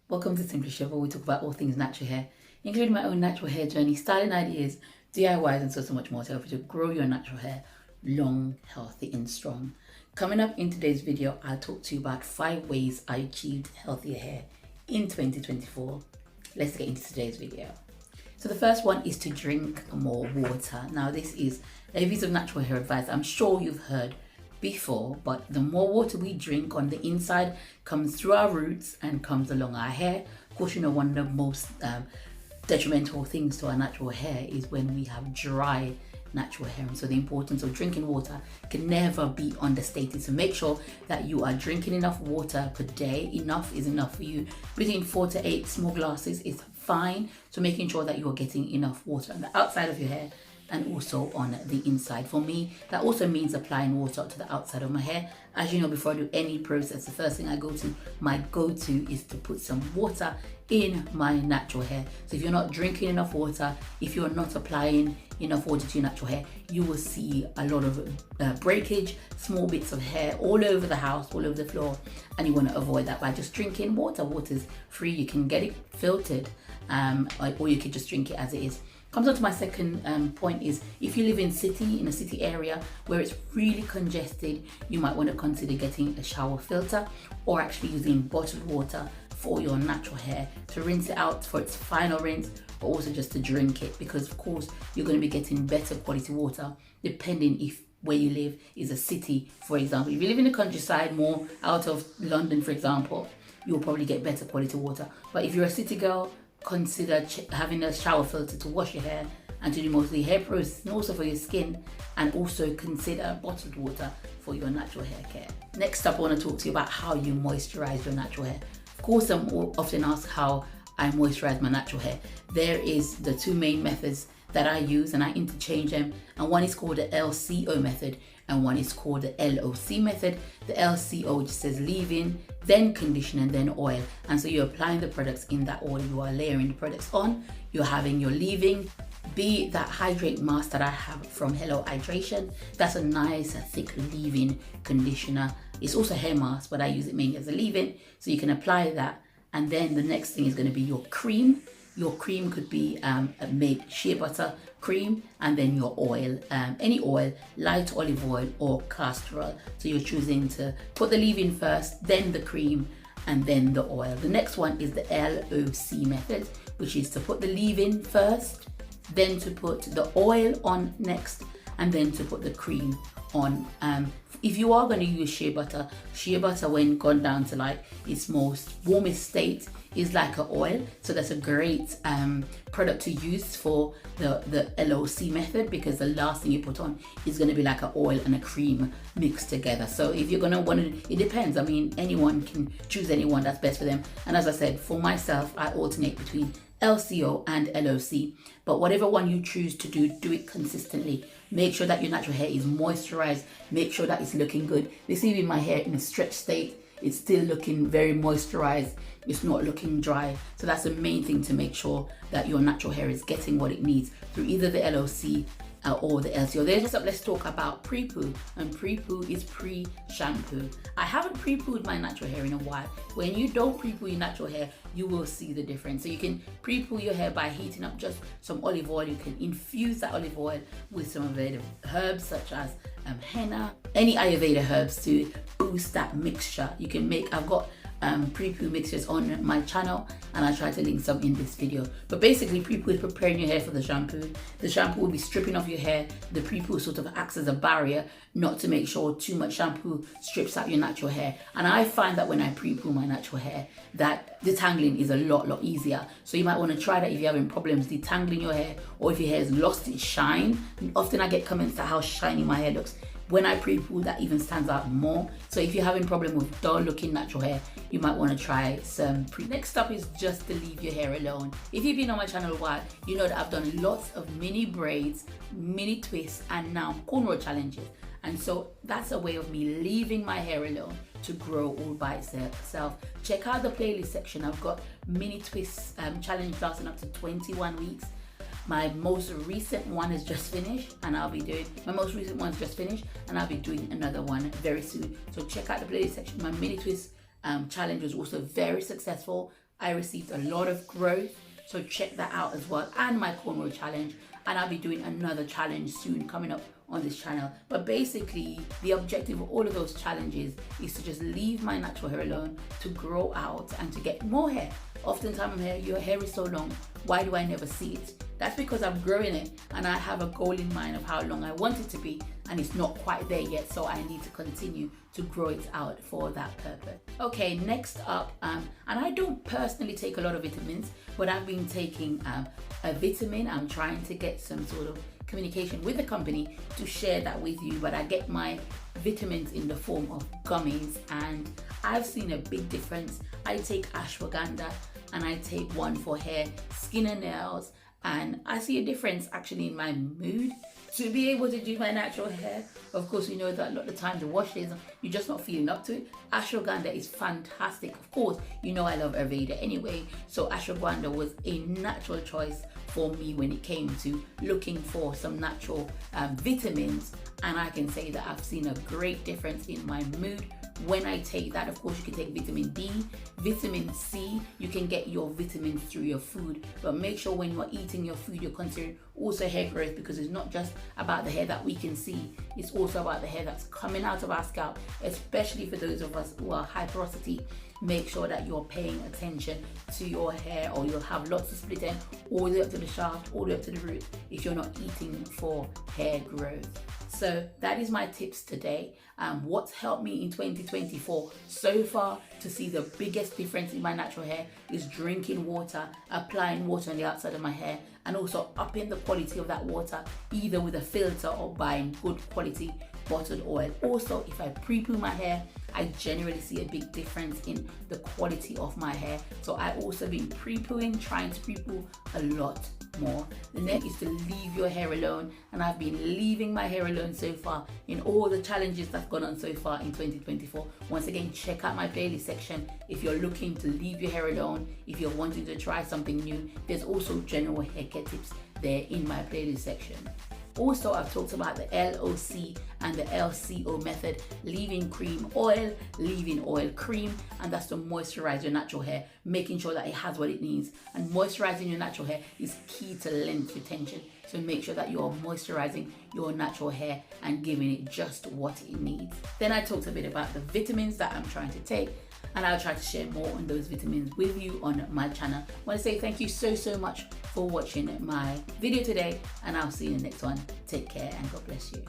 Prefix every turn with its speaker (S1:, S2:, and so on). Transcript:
S1: Welcome to Simply Shiv, where we talk about all things natural hair, including my own natural hair journey, styling ideas, DIYs, and so much more to help you to grow your natural hair long, healthy, and strong. Coming up in today's video, I'll talk to you about 5 ways I achieved healthier hair in 2024. Let's get into today's video. So the first one is to drink more water. Now this is a piece of natural hair advice I'm sure you've heard before, but the more water we drink on the inside comes through our roots and comes along our hair. Of course, you know, one of the most detrimental things to our natural hair is when we have dry natural hair, and so the importance of drinking water can never be understated. So make sure that you are drinking enough water per day. Enough is enough for you. Between 4 to 8 small glasses is fine. So making sure that you are getting enough water on the outside of your hair and also on the inside. For me, that also means applying water to the outside of my hair. As you know, before I do any process, the first thing my go-to is to put some water in my natural hair. So if you're not drinking enough water, if you're not applying enough water to your natural hair, you will see a lot of breakage, small bits of hair all over the house, all over the floor, and you want to avoid that by just drinking water. Water is free, you can get it filtered, or you can just drink it as it is. Comes on to my second point is, if you live in a city area where it's really congested, you might want to consider getting a shower filter or actually using bottled water for your natural hair to rinse it out for its final rinse, but also just to drink it, because of course you're going to be getting better quality water depending if where you live is a city. For example, if you live in the countryside, more out of London for example, you'll probably get better quality water. But if you're a city girl, consider having a shower filter to wash your hair and to do mostly hair process and also for your skin, and also consider bottled water for your natural hair care. Next up, I want to talk to you about how you moisturize your natural hair. Of course, I'm often asked how I moisturize my natural hair. There is the 2 main methods that I use, and I interchange them, and one is called the LCO method and one is called the LOC method. The LCO just says leave-in, then condition, and then oil. And so you're applying the products in that order. You are layering the products on. You're having your leave-in, be that hydrate mask that I have from Hello Hydration. That's a nice thick leave-in conditioner. It's also a hair mask, but I use it mainly as a leave-in, so you can apply that. And then the next thing is going to be your cream. Your cream could be made shea butter cream, and then your oil, any oil, light olive oil or castor oil. So you're choosing to put the leave-in first, then the cream, and then the oil. The next one is the LOC method, which is to put the leave-in first, then to put the oil on next, and then to put the cream on. If you are going to use shea butter when gone down to like its most warmest state is like an oil. So that's a great product to use for the LOC method, because the last thing you put on is going to be like an oil and a cream mixed together. So if you're going to want to, it depends. I mean, anyone can choose anyone that's best for them. And as I said, for myself, I alternate between LCO and LOC, but whatever one you choose to do it consistently. Make sure that your natural hair is moisturized. Make sure that it's looking good. This is even my hair in a stretched state. It's still looking very moisturized. It's not looking dry. So that's the main thing, to make sure that your natural hair is getting what it needs through either the LOC or the LCO. Next up, let's talk about Prepoo. And Prepoo is pre-shampoo. I haven't pre-pooed my natural hair in a while. When you don't pre-poo your natural hair, you will see the difference. So you can pre-poo your hair by heating up just some olive oil. You can infuse that olive oil with some Ayurvedic herbs such as henna, any Ayurveda herbs to boost that mixture. You can make, I've got Prepoo mixtures on my channel, and I try to link some in this video. But basically, Prepoo is preparing your hair for the shampoo. The shampoo will be stripping off your hair. The Prepoo sort of acts as a barrier, not to make sure too much shampoo strips out your natural hair. And I find that when I Prepoo my natural hair, that detangling is a lot easier. So you might want to try that if you're having problems detangling your hair, or if your hair has lost its shine. And often I get comments at how shiny my hair looks. When I Prepoo, that even stands out more. So if you're having problem with dull looking natural hair, you might want to try some Prepoo. Next up is just to leave your hair alone. If you've been on my channel a while, you know that I've done lots of mini braids, mini twists, and now cornrow challenges. And so that's a way of me leaving my hair alone to grow all by itself. Check out the playlist section. I've got mini twists challenge lasting up to 21 weeks. My most recent one is just finished, and I'll be doing another one very soon. So check out the playlist section. My mini twist challenge was also very successful. I received a lot of growth, so check that out as well, and my cornrow challenge. And I'll be doing another challenge soon coming up on this channel. But basically the objective of all of those challenges is to just leave my natural hair alone, to grow out and to get more hair. Oftentimes your hair is so long, why do I never see it? That's because I'm growing it and I have a goal in mind of how long I want it to be, and it's not quite there yet, so I need to continue to grow it out for that purpose. Okay, next up, and I don't personally take a lot of vitamins, but I've been taking a vitamin. I'm trying to get some sort of communication with the company to share that with you, but I get my vitamins in the form of gummies, and I've seen a big difference. I take ashwagandha and I take one for hair, skin and nails, and I see a difference actually in my mood to be able to do my natural hair. Of course, we know that a lot of the time the wash days, you're just not feeling up to it. Ashwagandha is fantastic. Of course, you know I love Ayurveda anyway, so ashwagandha was a natural choice for me when it came to looking for some natural vitamins, and I can say that I've seen a great difference in my mood when I take that. Of course, you can take vitamin D, vitamin C. You can get your vitamins through your food, but make sure when you're eating your food, you're considering also hair growth, because it's not just about the hair that we can see, it's also about the hair that's coming out of our scalp, especially for those of us who are high porosity. Make sure that you're paying attention to your hair, or you'll have lots of split end all the way up to the shaft, all the way up to the root, if you're not eating for hair growth. So that is my tips today. What's helped me in 2024 so far to see the biggest difference in my natural hair is drinking water, applying water on the outside of my hair, and also upping the quality of that water, either with a filter or buying good quality bottled oil. Also, if I pre-poo my hair, I generally see a big difference in the quality of my hair. So I also been pre-pooing, trying to pre-poo a lot more. The next is to leave your hair alone, and I've been leaving my hair alone so far in all the challenges that's gone on so far in 2024. Once again, check out my playlist section if you're looking to leave your hair alone, if you're wanting to try something new. There's also general hair care tips there in my playlist section. Also, I've talked about the LOC and the LCO method, leave-in cream oil, leave-in oil cream, and that's to moisturize your natural hair, making sure that it has what it needs. And moisturizing your natural hair is key to length retention. So make sure that you're moisturizing your natural hair and giving it just what it needs. Then I talked a bit about the vitamins that I'm trying to take, and I'll try to share more on those vitamins with you on my channel. I want to say thank you so much for watching my video today, and I'll see you in the next one. Take care and God bless you.